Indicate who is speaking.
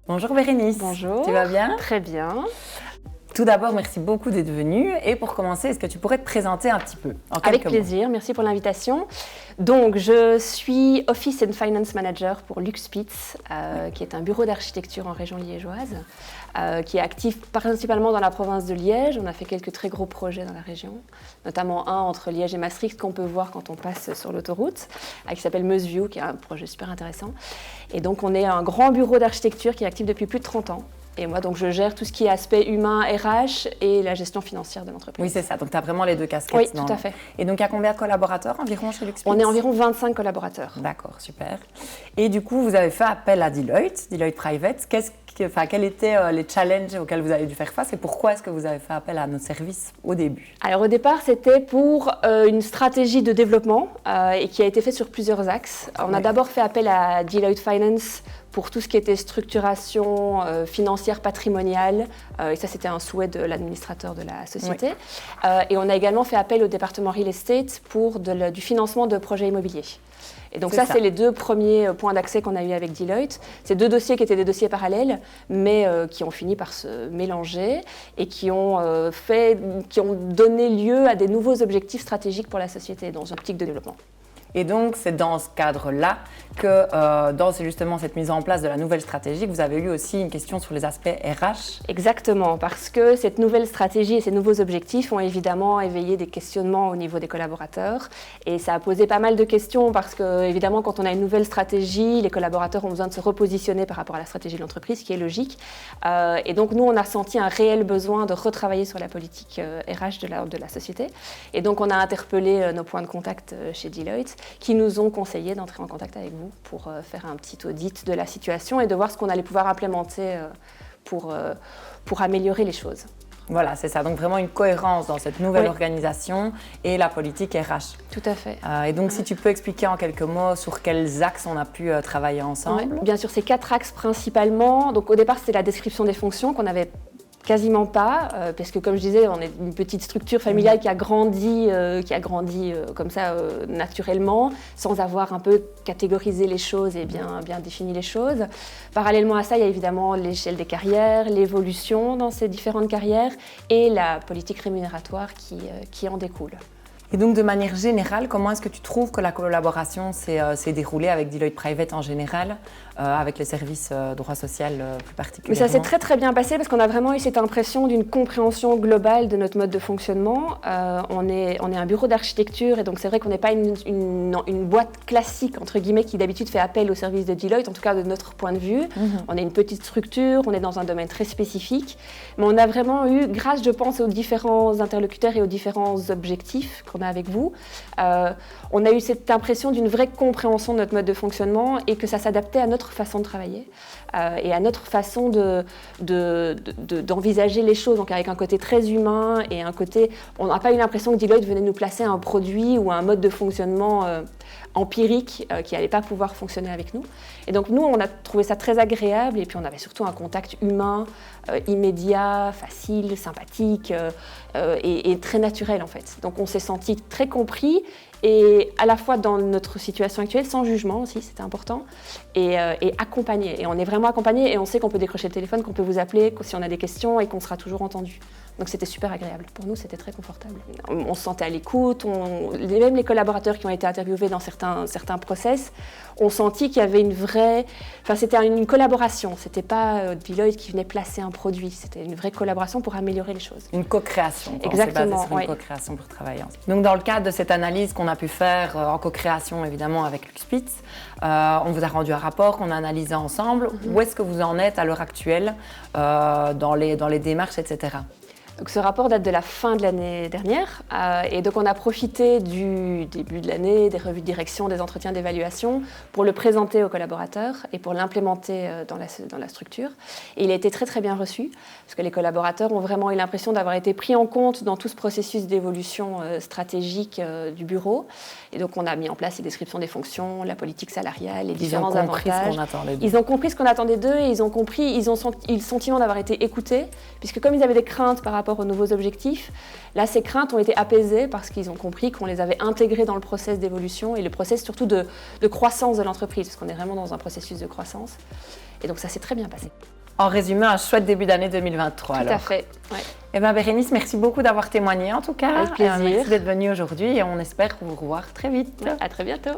Speaker 1: Bonjour Bérénice.
Speaker 2: Bonjour.
Speaker 1: Tu vas bien?
Speaker 2: Très bien.
Speaker 1: Tout d'abord, merci beaucoup d'être venue. Et pour commencer, est-ce que tu pourrais te présenter un petit peu en quelques
Speaker 2: Avec
Speaker 1: mots?
Speaker 2: plaisir, merci pour l'invitation. Donc, je suis Office and Finance Manager pour Luxpitz, qui est un bureau d'architecture en région liégeoise, qui est actif principalement dans la province de Liège. On a fait quelques très gros projets dans la région, notamment un entre Liège et Maastricht qu'on peut voir quand on passe sur l'autoroute, qui s'appelle Meuseview, qui est un projet super intéressant. Et donc, on est un grand bureau d'architecture qui est actif depuis plus de 30 ans. Et moi, donc, je gère tout ce qui est aspect humain, RH et la gestion financière de l'entreprise.
Speaker 1: Oui, c'est ça. Donc, tu as vraiment les deux casquettes.
Speaker 2: Oui, tout à fait.
Speaker 1: Et donc, il y a combien de collaborateurs environ chez Luxpitz?
Speaker 2: On est environ 25 collaborateurs.
Speaker 1: D'accord, super. Et du coup, vous avez fait appel à Deloitte Private. Quels étaient les challenges auxquels vous avez dû faire face et pourquoi est-ce que vous avez fait appel à nos services au début?
Speaker 2: Alors au départ, c'était pour une stratégie de développement et qui a été faite sur plusieurs axes. On a d'abord fait appel à Deloitte Finance pour tout ce qui était structuration financière patrimoniale, et ça c'était un souhait de l'administrateur de la société. Oui. Et on a également fait appel au département Real Estate pour du financement de projets immobiliers. Et donc ça, c'est les deux premiers points d'accès qu'on a eu avec Deloitte. C'est deux dossiers qui étaient des dossiers parallèles, mais qui ont fini par se mélanger et qui ont donné lieu à des nouveaux objectifs stratégiques pour la société dans une optique de développement.
Speaker 1: Et donc, c'est dans ce cadre-là que, dans justement cette mise en place de la nouvelle stratégie, que vous avez eu aussi une question sur les aspects RH.
Speaker 2: Exactement, parce que cette nouvelle stratégie et ces nouveaux objectifs ont évidemment éveillé des questionnements au niveau des collaborateurs. Et ça a posé pas mal de questions parce que, évidemment, quand on a une nouvelle stratégie, les collaborateurs ont besoin de se repositionner par rapport à la stratégie de l'entreprise, ce qui est logique. Et donc, nous, on a senti un réel besoin de retravailler sur la politique RH de la société. Et donc, on a interpellé nos points de contact chez Deloitte, qui nous ont conseillé d'entrer en contact avec vous pour faire un petit audit de la situation et de voir ce qu'on allait pouvoir implémenter pour améliorer les choses.
Speaker 1: Voilà, c'est ça. Donc vraiment une cohérence dans cette nouvelle organisation et la politique RH.
Speaker 2: Tout à fait.
Speaker 1: Et donc si tu peux expliquer en quelques mots sur quels axes on a pu travailler ensemble.
Speaker 2: Bien sûr, c'est 4 axes principalement. Donc au départ, c'était la description des fonctions qu'on avait quasiment pas, parce que comme je disais, on est une petite structure familiale qui a grandi comme ça naturellement, sans avoir un peu catégorisé les choses et bien défini les choses. Parallèlement à ça, il y a évidemment l'échelle des carrières, l'évolution dans ces différentes carrières et la politique rémunératoire qui en découle.
Speaker 1: Et donc, de manière générale, comment est-ce que tu trouves que la collaboration s'est déroulée avec Deloitte Private en général, avec les services droit social plus particulièrement?
Speaker 2: Mais ça s'est très très bien passé parce qu'on a vraiment eu cette impression d'une compréhension globale de notre mode de fonctionnement. On est un bureau d'architecture et donc c'est vrai qu'on n'est pas une boîte classique, entre guillemets, qui d'habitude fait appel aux services de Deloitte, en tout cas de notre point de vue. On est une petite structure, on est dans un domaine très spécifique, mais on a vraiment eu, grâce je pense aux différents interlocuteurs et aux différents objectifs qu'on a avec vous, on a eu cette impression d'une vraie compréhension de notre mode de fonctionnement et que ça s'adaptait à notre façon de travailler et à notre façon d'envisager les choses, donc avec un côté très humain et un côté, on n'a pas eu l'impression que Deloitte venait nous placer un produit ou un mode de fonctionnement empirique qui n'allait pas pouvoir fonctionner avec nous. Et donc nous, on a trouvé ça très agréable et puis on avait surtout un contact humain, immédiat, facile, sympathique et très naturel en fait. Donc on s'est senti très compris et à la fois dans notre situation actuelle, sans jugement aussi, c'était important, et accompagné. Et on est vraiment accompagné et on sait qu'on peut décrocher le téléphone, qu'on peut vous appeler si on a des questions et qu'on sera toujours entendu. Donc c'était super agréable. Pour nous, c'était très confortable. On se sentait à l'écoute. Même les collaborateurs qui ont été interviewés dans certains process ont senti qu'il y avait une vraie... Enfin, c'était une collaboration. C'était pas Deloitte qui venait placer un produit. C'était une vraie collaboration pour améliorer les choses.
Speaker 1: Une co-création.
Speaker 2: Exactement.
Speaker 1: On s'est basé sur une co-création pour travailler ensemble. Donc dans le cadre de cette analyse qu'on a pu faire en co-création évidemment avec Luxpitz, on vous a rendu un rapport qu'on a analysé ensemble. Où est-ce que vous en êtes à l'heure actuelle dans les démarches, etc.
Speaker 2: Donc, ce rapport date de la fin de l'année dernière et donc on a profité du début de l'année, des revues de direction, des entretiens d'évaluation pour le présenter aux collaborateurs et pour l'implémenter dans la structure. Et il a été très très bien reçu parce que les collaborateurs ont vraiment eu l'impression d'avoir été pris en compte dans tout ce processus d'évolution stratégique du bureau. Et donc on a mis en place les descriptions des fonctions, la politique salariale, les différents avantages. Ils ont compris ce qu'on attendait d'eux et ils ont le sentiment d'avoir été écoutés puisque comme ils avaient des craintes par rapport rapport aux nouveaux objectifs. Là, ces craintes ont été apaisées parce qu'ils ont compris qu'on les avait intégrées dans le process d'évolution et le process surtout de croissance de l'entreprise, parce qu'on est vraiment dans un processus de croissance. Et donc ça s'est très bien passé.
Speaker 1: En résumé, un chouette début d'année 2023 alors.
Speaker 2: Tout à fait. Ouais.
Speaker 1: Eh bien Bérénice, merci beaucoup d'avoir témoigné en tout cas.
Speaker 2: Avec plaisir.
Speaker 1: Merci d'être venue aujourd'hui et on espère vous revoir très vite.
Speaker 2: À très bientôt.